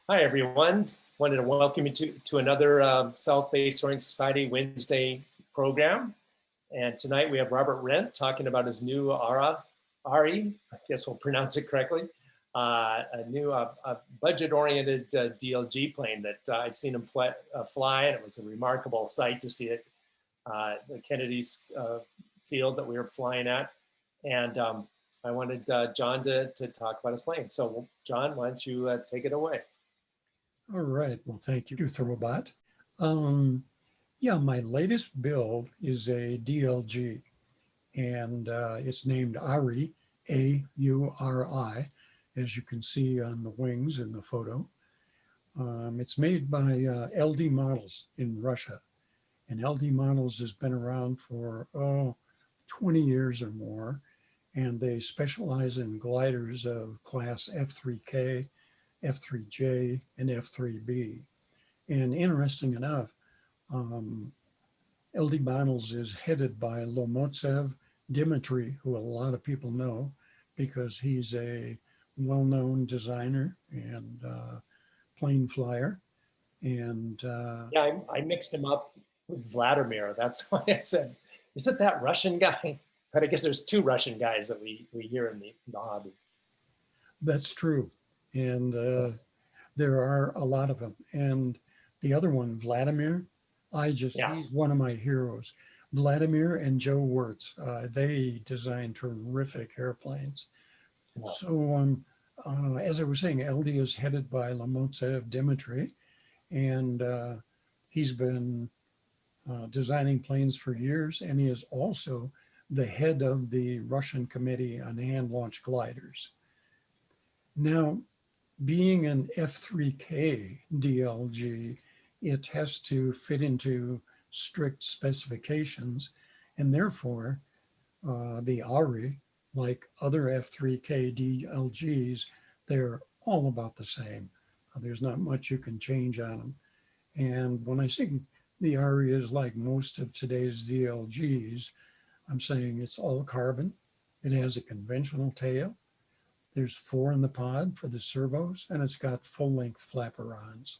Hi, everyone. Wanted to welcome you to another South-Based Soaring Society Wednesday program. And tonight we have Robert Rent talking about his new Auri, I guess we'll pronounce it correctly, a new budget-oriented DLG plane that I've seen him fly, and it was a remarkable sight to see it, the Kennedy's field that we were flying at. And I wanted John to talk about his plane. So John, why don't you take it away? All right. Well, thank you, Throwbot. Yeah, my latest build is a DLG, and it's named Auri, A-U-R-I, as you can see on the wings in the photo. It's made by LDModels in Russia, and LDModels has been around for 20 years or more, and they specialize in gliders of class F3K, F3J, and F3B. And interesting enough, LDModels is headed by Lomovtsev Dmitriy, who a lot of people know because he's a well-known designer and plane flyer. And yeah, I mixed him up with Vladimir. That's why I said, is it that Russian guy? But I guess there's two Russian guys that we hear in the hobby. That's true. And there are a lot of them. And the other one, Vladimir, he's one of my heroes. Vladimir and Joe Wirtz, they design terrific airplanes. Wow. So as I was saying, LD is headed by Lomovtsev Dmitriy, and he's been designing planes for years, and he is also the head of the Russian Committee on Hand-Launched Gliders. Now, being an F3K DLG, it has to fit into strict specifications, and therefore the Auri, like other F3K DLGs, they're all about the same. There's not much you can change on them. And when I say the Auri is like most of today's DLGs, I'm saying it's all carbon. It has a conventional tail. There's 4 in the pod for the servos, and it's got full-length flaperons.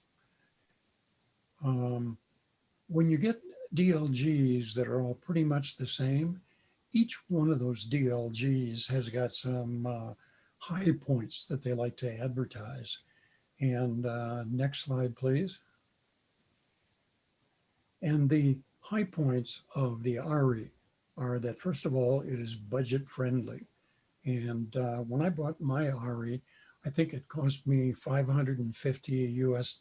When you get DLGs that are all pretty much the same, each one of those DLGs has got some high points that they like to advertise. And next slide, please. And the high points of the Auri are that, first of all, it is budget friendly. And when I bought my Auri, I think it cost me $550 US,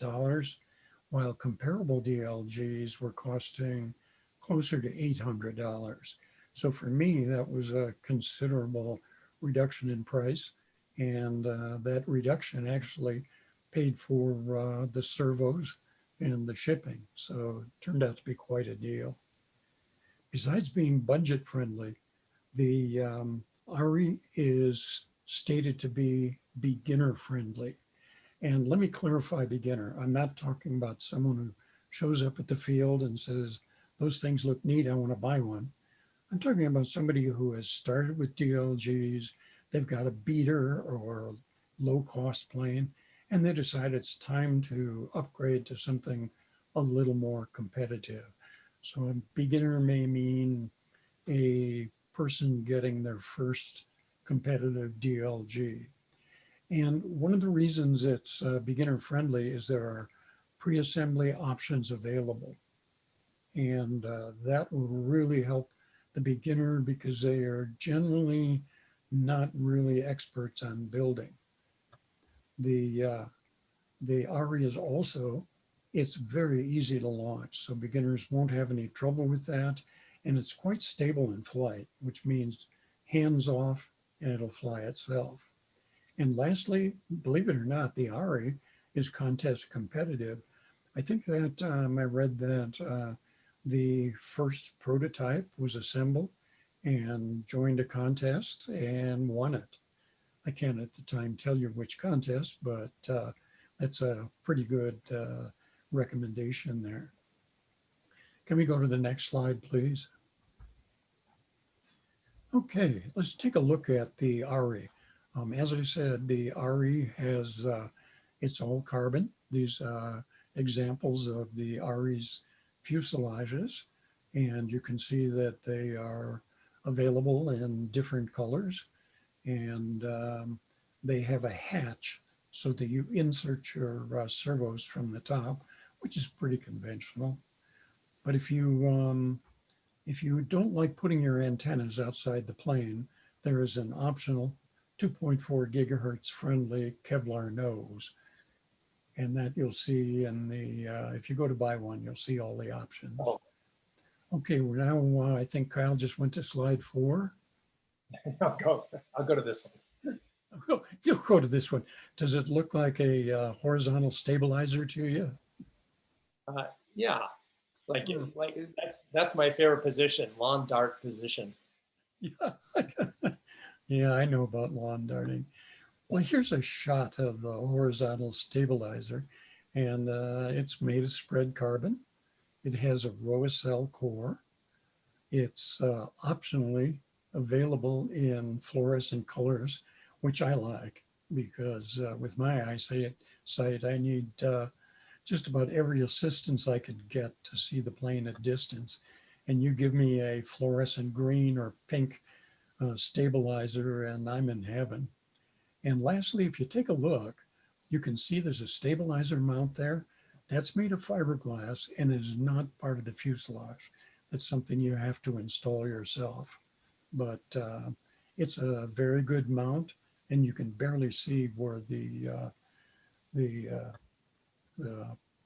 while comparable DLGs were costing closer to $800. So for me, that was a considerable reduction in price. And that reduction actually paid for the servos and the shipping. So it turned out to be quite a deal. Besides being budget friendly, the Auri is stated to be beginner friendly. And let me clarify beginner. I'm not talking about someone who shows up at the field and says, those things look neat, I want to buy one. I'm talking about somebody who has started with DLGs, they've got a beater or low-cost plane, and they decide it's time to upgrade to something a little more competitive. So a beginner may mean a person getting their first competitive DLG. And one of the reasons it's beginner friendly is there are pre-assembly options available. And that will really help the beginner because they are generally not really experts on building. The Auri is also, it's very easy to launch, so beginners won't have any trouble with that. And it's quite stable in flight, which means hands off and it'll fly itself. And lastly, believe it or not, the Auri is contest competitive. I think that I read that the first prototype was assembled and joined a contest and won it. I can't at the time tell you which contest, but that's a pretty good recommendation there. Can we go to the next slide, please? Okay, let's take a look at the Auri. As I said, the Auri has It's all carbon. These examples of the Auri's fuselages, and you can see that they are available in different colors, and they have a hatch so that you insert your servos from the top, which is pretty conventional. But if you don't like putting your antennas outside the plane, there is an optional 2.4 gigahertz friendly Kevlar nose. And that you'll see in the, if you go to buy one, you'll see all the options. Oh, Okay, we're now, I think Kyle just went to slide 4. I'll go to this one. You'll go to this one. Does it look like a horizontal stabilizer to you? Yeah, like that's my favorite position, lawn dart position. Yeah, yeah, I know about lawn darting. Well, here's a shot of the horizontal stabilizer, and it's made of spread carbon. It has a ROA-cell core. It's optionally available in fluorescent colors, which I like because with my eyesight, I need just about every assistance I could get to see the plane at distance. And you give me a fluorescent green or pink stabilizer and I'm in heaven. And lastly, if you take a look, you can see there's a stabilizer mount there. That's made of fiberglass and is not part of the fuselage. That's something you have to install yourself. But it's a very good mount, and you can barely see where the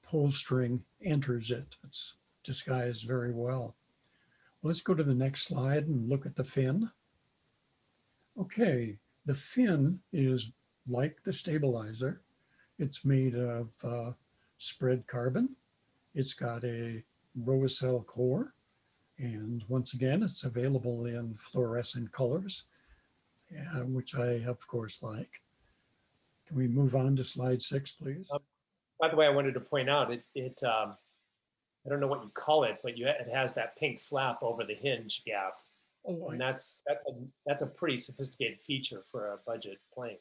pull string enters it. It's disguised very well. Let's go to the next slide and look at the fin. Okay, the fin is like the stabilizer. It's made of spread carbon. It's got a ROA-cell core. And once again, it's available in fluorescent colors, which I, of course, like. Can we move on to slide 6, please? By the way, I wanted to point out I don't know what you call it, but it has that pink flap over the hinge gap. Oh, and that's a pretty sophisticated feature for a budget plane.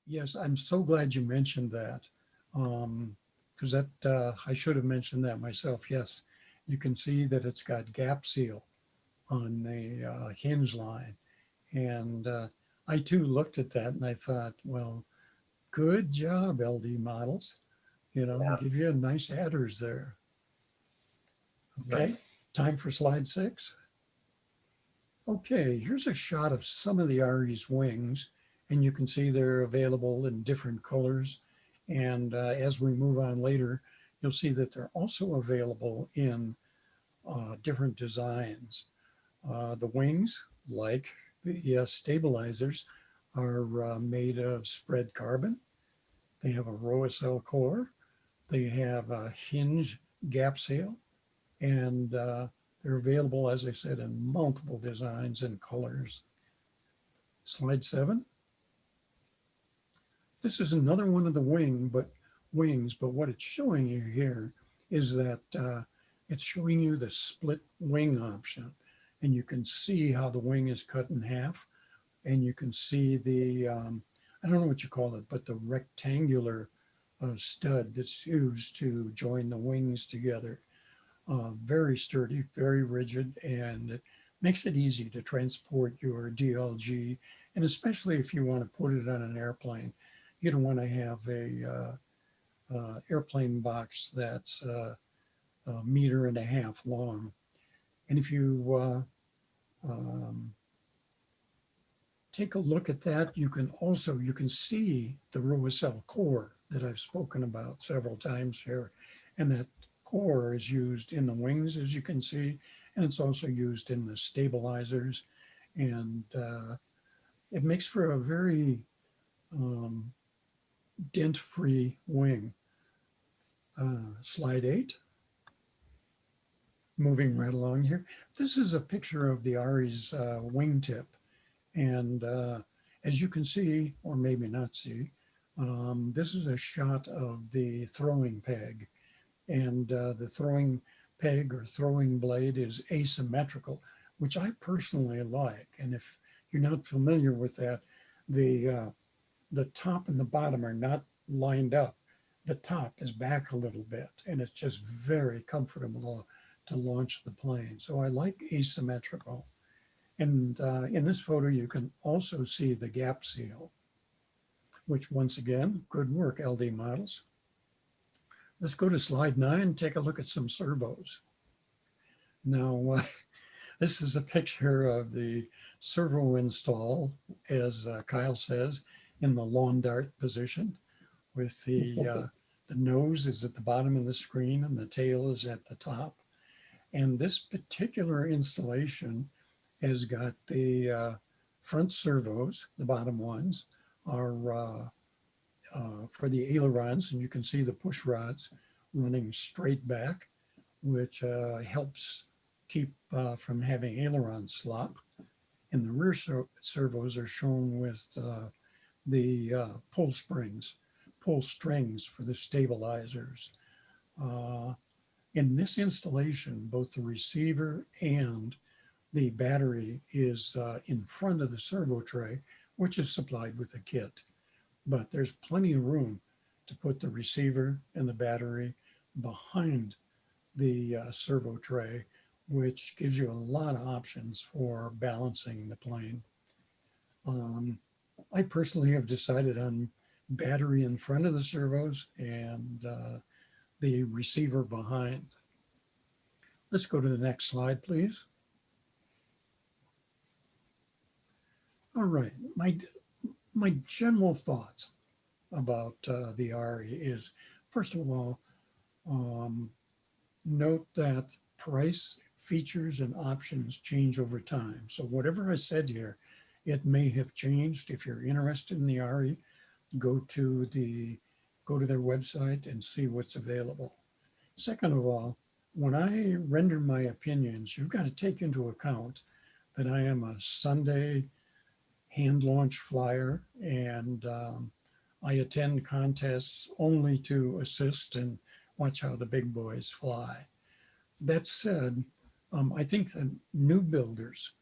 Yes, I'm so glad you mentioned that, because I should have mentioned that myself. Yes, you can see that it's got gap seal on the hinge line, and I too looked at that and I thought, well, good job, LDModels. You know, yeah. Give you nice headers there. Okay, right. Time for slide 6. Okay, here's a shot of some of the Auri's wings, and you can see they're available in different colors. And as we move on later, you'll see that they're also available in different designs. The wings, like the stabilizers, are made of spread carbon. They have a ROA-cell core. They have a hinge gap seal, and they're available, as I said, in multiple designs and colors. Slide 7. This is another one of the wings, but what it's showing you here is that it's showing you the split wing option. And you can see how the wing is cut in half. And you can see the, I don't know what you call it, but the rectangular stud that's used to join the wings together. Very sturdy, very rigid, and it makes it easy to transport your DLG. And especially if you want to put it on an airplane, you don't want to have a airplane box that's a meter and a half long. And if you take a look at that, you can see the ROA-cell core that I've spoken about several times here. And that core is used in the wings, as you can see, and it's also used in the stabilizers. And it makes for a very dent-free wing. Slide 8. Moving right along here. This is a picture of the Auri's wingtip. And as you can see, or maybe not see, this is a shot of the throwing peg. And the throwing peg or throwing blade is asymmetrical, which I personally like. And if you're not familiar with that, the top and the bottom are not lined up. The top is back a little bit, and it's just very comfortable to launch the plane. So I like asymmetrical. And in this photo, you can also see the gap seal, which once again, good work, LDModels. Let's go to slide 9 and take a look at some servos. Now, this is a picture of the servo install, as Kyle says, in the lawn dart position, with the nose is at the bottom of the screen and the tail is at the top. And this particular installation has got the front servos, the bottom ones, are for the ailerons, and you can see the push rods running straight back, which helps keep from having aileron slop. And the rear servos are shown with the pull strings for the stabilizers. In this installation, both the receiver and the battery is in front of the servo tray, which is supplied with a kit. But there's plenty of room to put the receiver and the battery behind the servo tray, which gives you a lot of options for balancing the plane. I personally have decided on battery in front of the servos and the receiver behind. Let's go to the next slide, please. All right, my general thoughts about the Auri is, first of all, note that price, features, and options change over time. So whatever I said here, it may have changed. If you're interested in the Auri, go to their website and see what's available. Second of all, when I render my opinions, you've got to take into account that I am a Sunday hand launch flyer, and I attend contests only to assist and watch how the big boys fly. That said, I think that new builders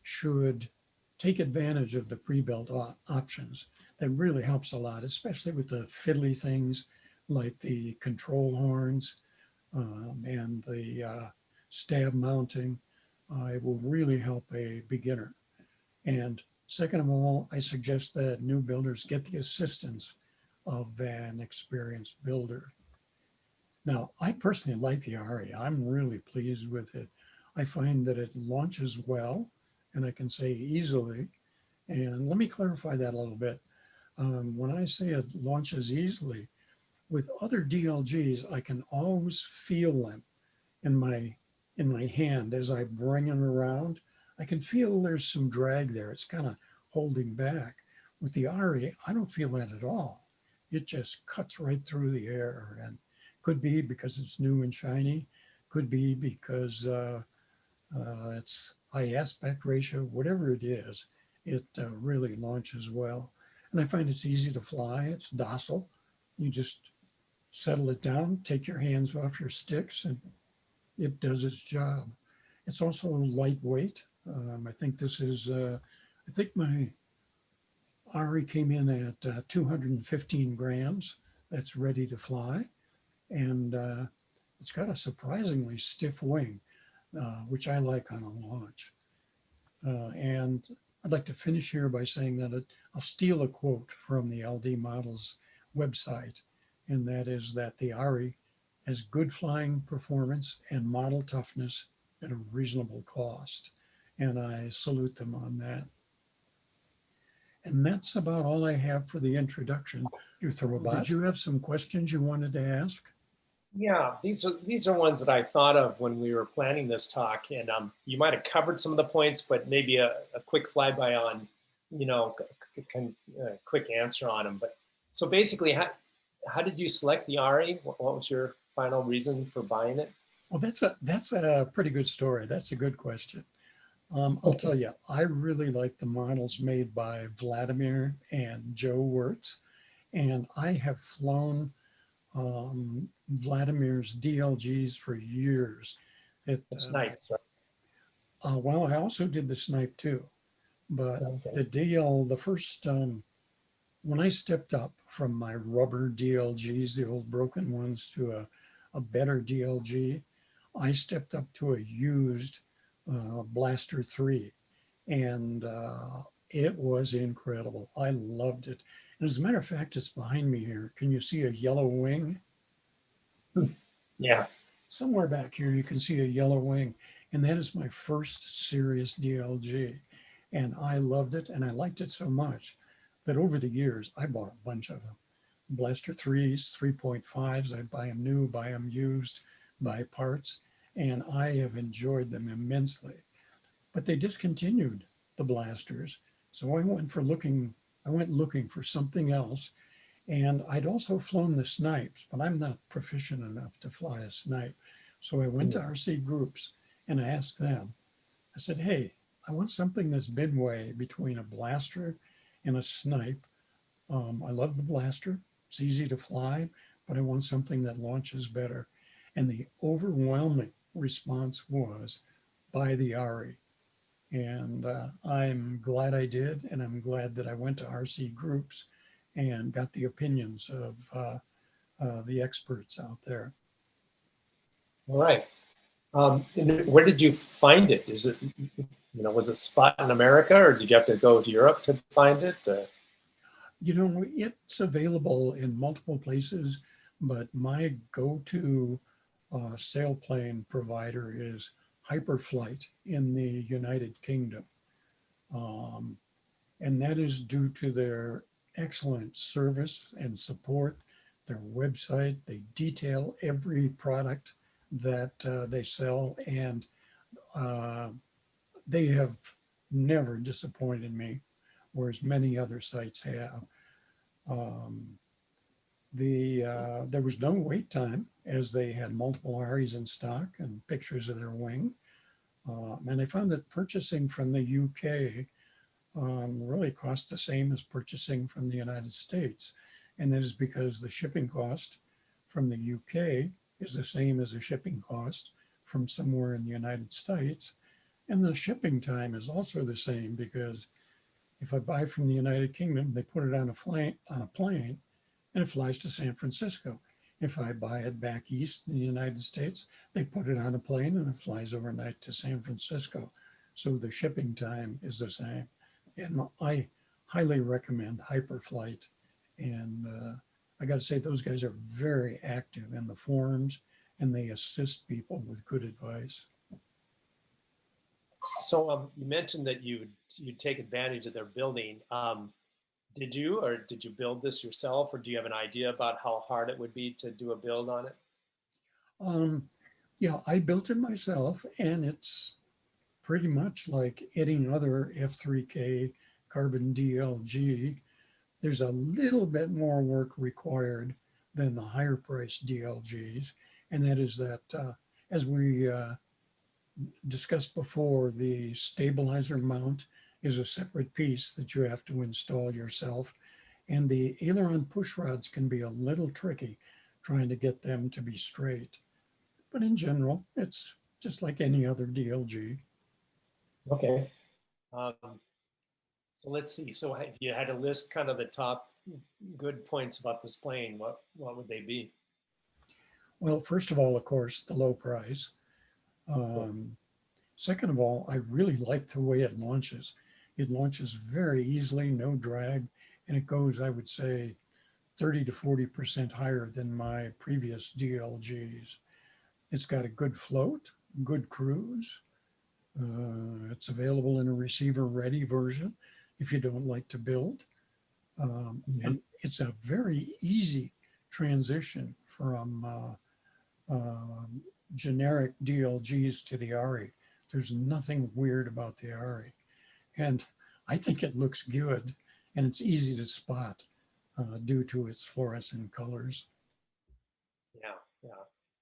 should take advantage of the pre-built options. That really helps a lot, especially with the fiddly things like the control horns and the stab mounting. It will really help a beginner. And second of all, I suggest that new builders get the assistance of an experienced builder. Now, I personally like the Auri. I'm really pleased with it. I find that it launches well, and I can say easily. And let me clarify that a little bit. When I say it launches easily, with other DLGs, I can always feel them in my hand as I bring them around. I can feel there's some drag there. It's kind of holding back. With the Auri, I don't feel that at all. It just cuts right through the air, and could be because it's new and shiny, could be because it's high aspect ratio, whatever it is, it really launches well. And I find it's easy to fly. It's docile. You just settle it down, take your hands off your sticks, and it does its job. It's also lightweight. I think this is, I think my Auri came in at 215 grams. That's ready to fly. And it's got a surprisingly stiff wing, which I like on a launch. And I'd like to finish here by saying that I'll steal a quote from the LDModels website, and that is that the Auri has good flying performance and model toughness at a reasonable cost. And I salute them on that. And that's about all I have for the introduction. Did you have some questions you wanted to ask? Yeah, these are ones that I thought of when we were planning this talk, and you might have covered some of the points, but maybe a quick flyby on, quick answer on them. But so basically, how did you select the Auri? What was your final reason for buying it? Well, that's a pretty good story. That's a good question. I'll tell you, I really like the models made by Vladimir and Joe Wirtz, and I have flown Vladimir's DLGs for years. It's nice. Well, I also did the Snipe too, but okay. The first, when I stepped up, from my rubber DLGs, the old broken ones, to a better DLG. I stepped up to a used Blaster 3, and it was incredible. I loved it. And as a matter of fact, it's behind me here. Can you see a yellow wing? Yeah. Somewhere back here, you can see a yellow wing. And that is my first serious DLG. And I loved it, and I liked it so much that over the years, I bought a bunch of them. Blaster 3s, 3.5s, I buy them new, buy them used, buy parts, and I have enjoyed them immensely. But they discontinued the blasters, so I went looking for something else, and I'd also flown the snipes, but I'm not proficient enough to fly a snipe. So I went to RC Groups and I asked them, I said, hey, I want something that's midway between a blaster and a snipe. I love the blaster. It's easy to fly, but I want something that launches better. And the overwhelming response was buy the Auri. And I'm glad I did. And I'm glad that I went to RC Groups and got the opinions of the experts out there. All right. And where did you find it? Is it, was it spot in America, or did you have to go to Europe to find it? It's available in multiple places, but my go-to sailplane provider is Hyperflight in the United Kingdom. And that is due to their excellent service and support, their website. They detail every product that they sell, and they have never disappointed me, whereas many other sites have. There was no wait time, as they had multiple Auris in stock and pictures of their wing. And I found that purchasing from the UK really costs the same as purchasing from the United States. And that is because the shipping cost from the UK is the same as a shipping cost from somewhere in the United States. And the shipping time is also the same, because if I buy from the United Kingdom, they put it on a plane and it flies to San Francisco. If I buy it back east in the United States, they put it on a plane and it flies overnight to San Francisco. So the shipping time is the same. And I highly recommend Hyperflight. And I got to say, those guys are very active in the forums, and they assist people with good advice. So you mentioned that you'd take advantage of their building. Did you build this yourself, or do you have an idea about how hard it would be to do a build on it? Yeah, I built it myself, and it's pretty much like any other F3K carbon DLG. There's a little bit more work required than the higher priced DLGs, and that is that, as we discussed before, the stabilizer mount is a separate piece that you have to install yourself. And the aileron push rods can be a little tricky trying to get them to be straight. But in general, it's just like any other DLG. Okay. So let's see. So if you had to list kind of the top good points about this plane, what would they be? Well, first of all, of course, the low price. Second of all, I really like the way it launches. It launches very easily, no drag, and it goes, I would say, 30 to 40% higher than my previous DLGs. It's got a good float, good cruise. It's available in a receiver-ready version if you don't like to build. And it's a very easy transition from generic DLGs to the Auri. There's nothing weird about the Auri. And I think it looks good, and it's easy to spot due to its fluorescent colors. Yeah, yeah.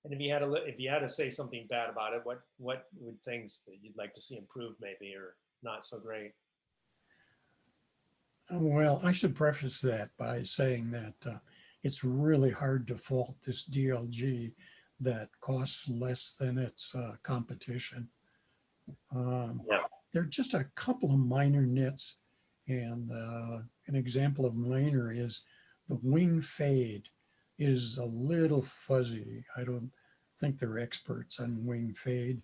And if you had to say something bad about it, what would things that you'd like to see improved, maybe, or not so great? Well, I should preface that by saying that it's really hard to fault this DLG that costs less than its competition. Yeah. There are just a couple of minor nits, and an example of minor is The wing fade is a little fuzzy. I don't think they're experts on wing fade.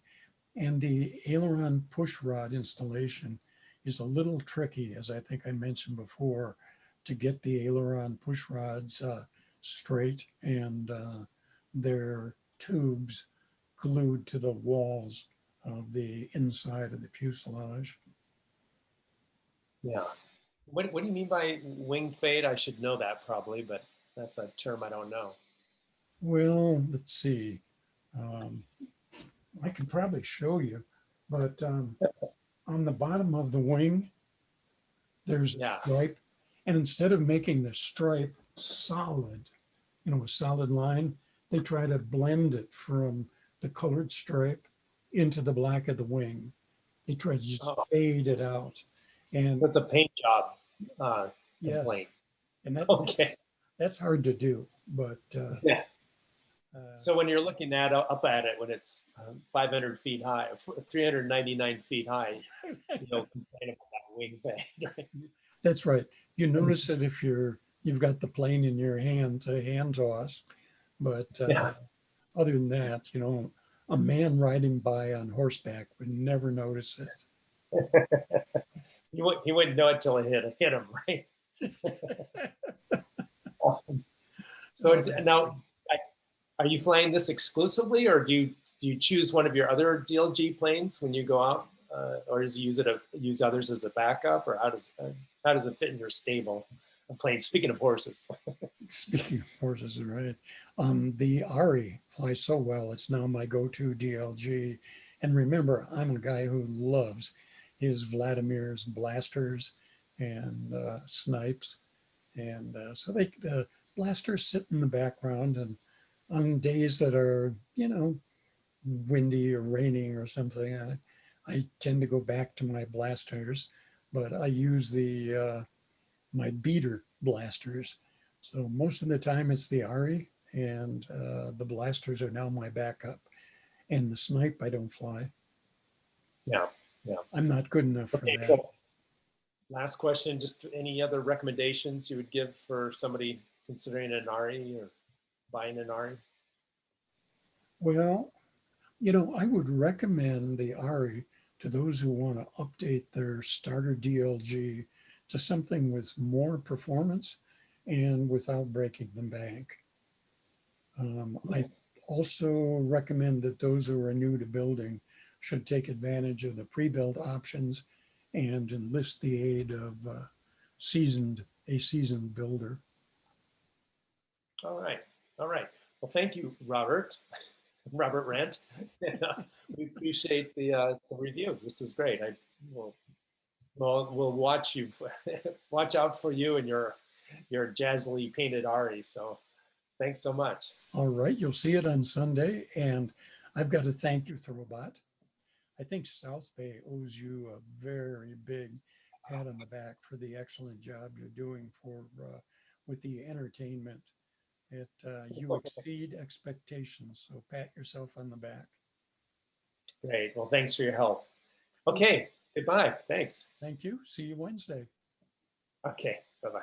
And the aileron push rod installation is a little tricky, as I think I mentioned before, to get the aileron push rods straight and their tubes glued to the walls of the inside of the fuselage. Yeah. What do you mean by wing fade? I should know that probably, but that's a term I don't know. Well, let's see. Um, I could probably show you, but on the bottom of the wing, there's a Yeah. stripe. And instead of making the stripe solid, a solid line, they try to blend it from the colored stripe into the black of the wing. They try to just Oh, fade it out. And so it's a paint job yes, complaint. and Okay. that's hard to do, but Yeah. uh, So when you're looking up at it when it's 500 feet high, 399 feet high, you'll complain about that wing fade, right? that's right. You notice it if you've got the plane in your hand to hand toss, but Yeah. other than that, a man riding by on horseback would never notice it. He wouldn't know it till it hit him, right? So Oh, that's now, are you flying this exclusively, or do you choose one of your other DLG planes when you go out, or does you use others as a backup, or how does it fit in your stable of planes? Speaking of horses. Speaking of horses, right? The Auri flies so well. It's now my go-to DLG. And remember, I'm a guy who loves his Vladimir's blasters and snipes. And so the blasters sit in the background. And on days that are, windy or raining or something, I tend to go back to my blasters. But I use my beater blasters. So most of the time it's the Auri, and the blasters are now my backup. And the snipe I don't fly. Yeah, yeah. I'm not good enough for Okay, that. so last question, just any other recommendations you would give for somebody considering an Auri or buying an Auri? Well, I would recommend the Auri to those who want to update their starter DLG to something with more performance and without breaking the bank. I also recommend that those who are new to building should take advantage of the pre-built options and enlist the aid of a seasoned builder. All right, all right. Well, thank you, Robert. Robert Rent. We appreciate the review. This is great. We'll watch you, watch out for you and your jazzily painted Ari. So thanks so much. All right, you'll see it on Sunday, and I've got to thank you, Throwbot. I think South Bay owes you a very big pat on the back for the excellent job you're doing with the entertainment. You exceed expectations, so pat yourself on the back. Great. Well, thanks for your help. Okay. Goodbye. Thanks. Thank you. See you Wednesday. Okay. Bye-bye.